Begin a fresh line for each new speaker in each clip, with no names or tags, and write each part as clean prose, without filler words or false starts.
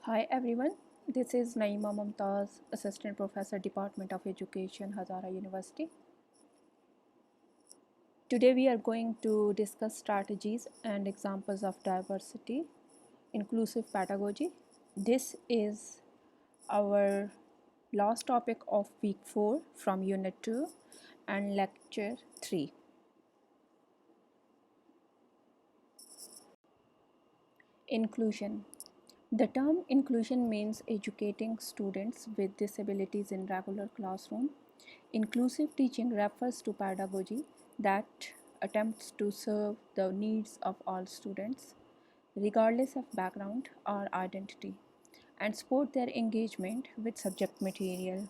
Hi everyone, this is Naima Mumtaz, Assistant Professor, Department of Education, Hazara University. Today we are going to discuss strategies and examples of diversity, inclusive pedagogy. This is our last topic of week 4 from Unit 2 and Lecture 3. Inclusion. The term inclusion means educating students with disabilities in regular classroom. Inclusive teaching refers to pedagogy that attempts to serve the needs of all students, regardless of background or identity, and support their engagement with subject material.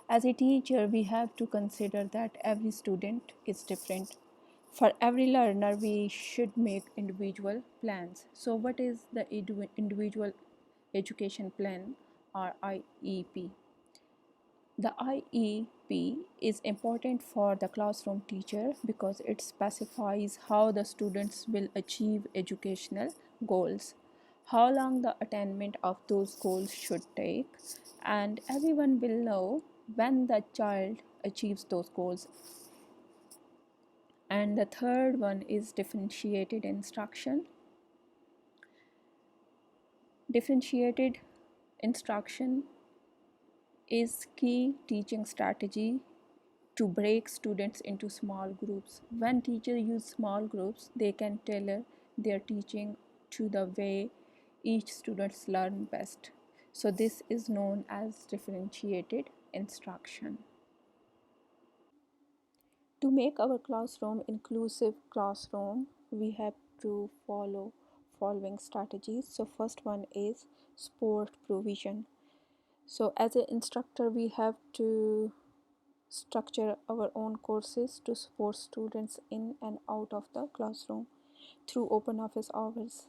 As a teacher, we have to consider that every student is different. For every learner, we should make individual plans. So, what is the individual education plan or IEP? The IEP is important for the classroom teacher because it specifies how the students will achieve educational goals, how long the attainment of those goals should take, and everyone will know when the child achieves those goals. And the third one is differentiated instruction. Differentiated instruction is key teaching strategy to break students into small groups. When teachers use small groups, they can tailor their teaching to the way each students learn best. So this is known as differentiated instruction. To make our classroom inclusive classroom, we have to follow following strategies. So first one is support provision. So as an instructor, we have to structure our own courses to support students in and out of the classroom through open office hours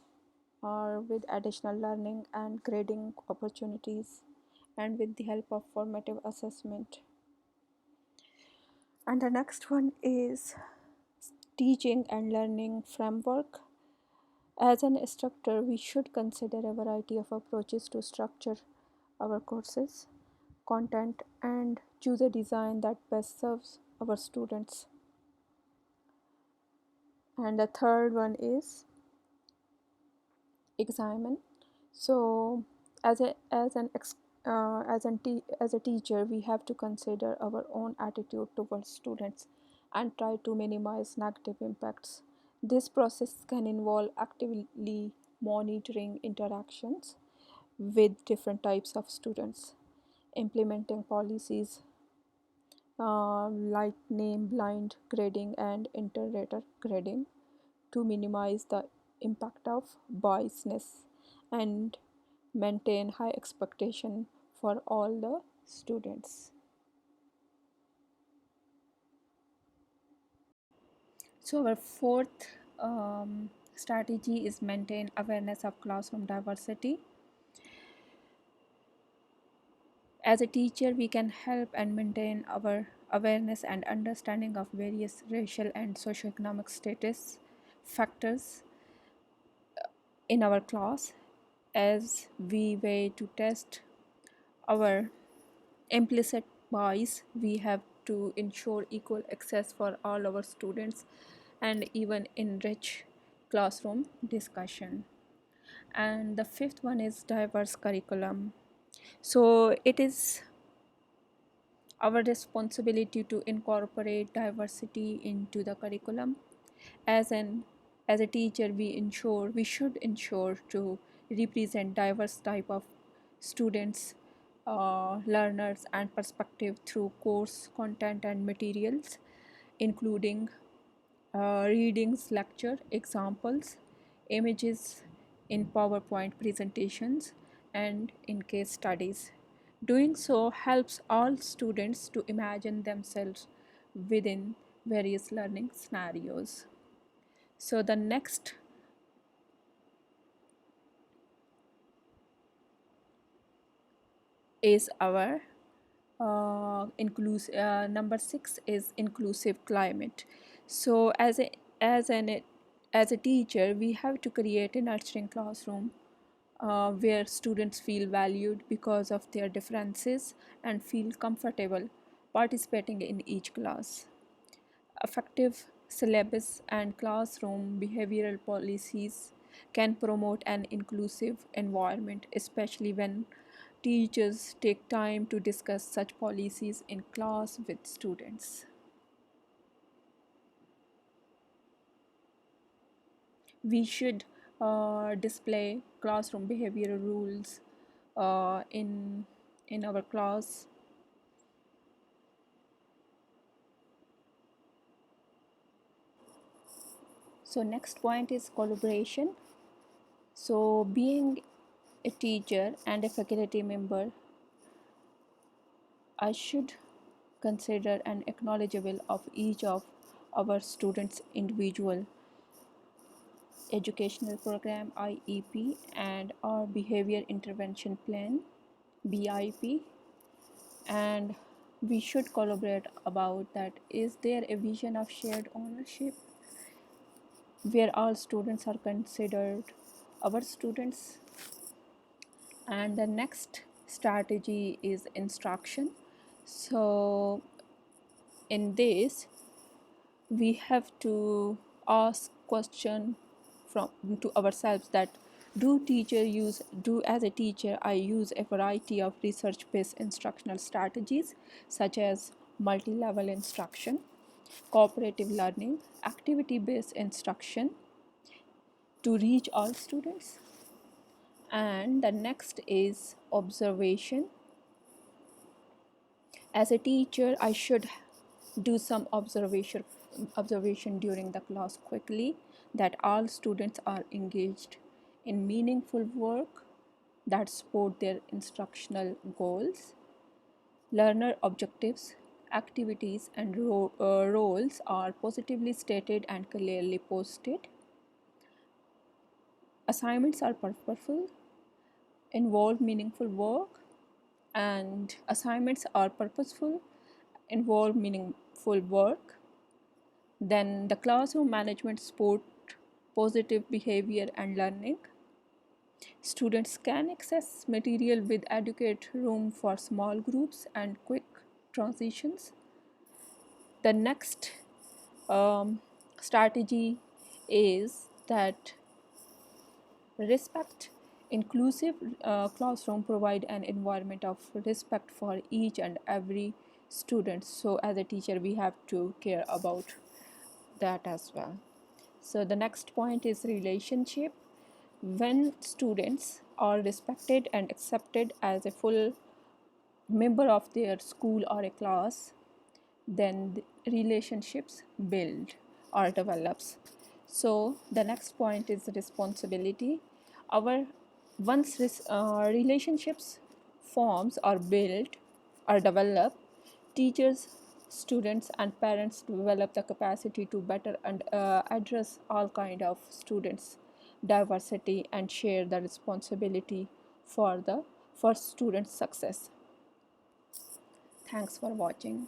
or with additional learning and grading opportunities and with the help of formative assessment. And the next one is teaching and learning framework. As an instructor, we should consider a variety of approaches to structure our courses, content, and choose a design that best serves our students. And the third one is examine. So as a teacher, we have to consider our own attitude towards students and try to minimize negative impacts. This process can involve actively monitoring interactions with different types of students, implementing policies like name blind grading and inter-rater grading to minimize the impact of biasness and maintain high expectation for all the students. So our fourth strategy is maintain awareness of classroom diversity. As a teacher, we can help and maintain our awareness and understanding of various racial and socioeconomic status factors in our class as we way to test our implicit bias. We have to ensure equal access for all our students and even enrich classroom discussion. And the fifth one is diverse curriculum. So it is our responsibility to incorporate diversity into the curriculum. As an as a teacher, we should ensure to represent diverse type of students, learners and perspective through course content and materials, including readings, lecture examples, images in PowerPoint presentations, and in case studies. Doing so helps all students to imagine themselves within various learning scenarios. So the next is our number 6 is inclusive climate. So as a teacher, we have to create a nurturing classroom where students feel valued because of their differences and feel comfortable participating in each class. Effective syllabus and classroom behavioral policies can promote an inclusive environment, especially when teachers take time to discuss such policies in class with students. We should display classroom behavioral rules in our class. So next point is collaboration. So being a teacher and a faculty member, I should consider and acknowledgeable of each of our students' individual educational program IEP and our behavior intervention plan BIP, and we should collaborate about that. Is there a vision of shared ownership where all students are considered our students? And the next strategy is instruction. So in this we have to ask question from to ourselves that do as a teacher I use a variety of research based instructional strategies such as multi-level instruction, cooperative learning, activity based instruction to reach all students. And the next is observation. As a teacher I should do some observation during the class quickly, that all students are engaged in meaningful work that support their instructional goals. Learner objectives, activities and roles are positively stated and clearly posted. Assignments are purposeful, involve meaningful work, and assignments are purposeful, involve meaningful work. Then the classroom management support positive behavior and learning. Students can access material with adequate room for small groups and quick transitions. The next strategy is that respect. Inclusive classroom provide an environment of respect for each and every student. So as a teacher we have to care about that as well. So the next point is relationship. When students are respected and accepted as a full member of their school or a class, then the relationships build or develops. So the next point is responsibility. Our once relationships forms are built or develop, teachers, students and parents develop the capacity to better and address all kind of students diversity and share the responsibility for the for student success. Thanks for watching.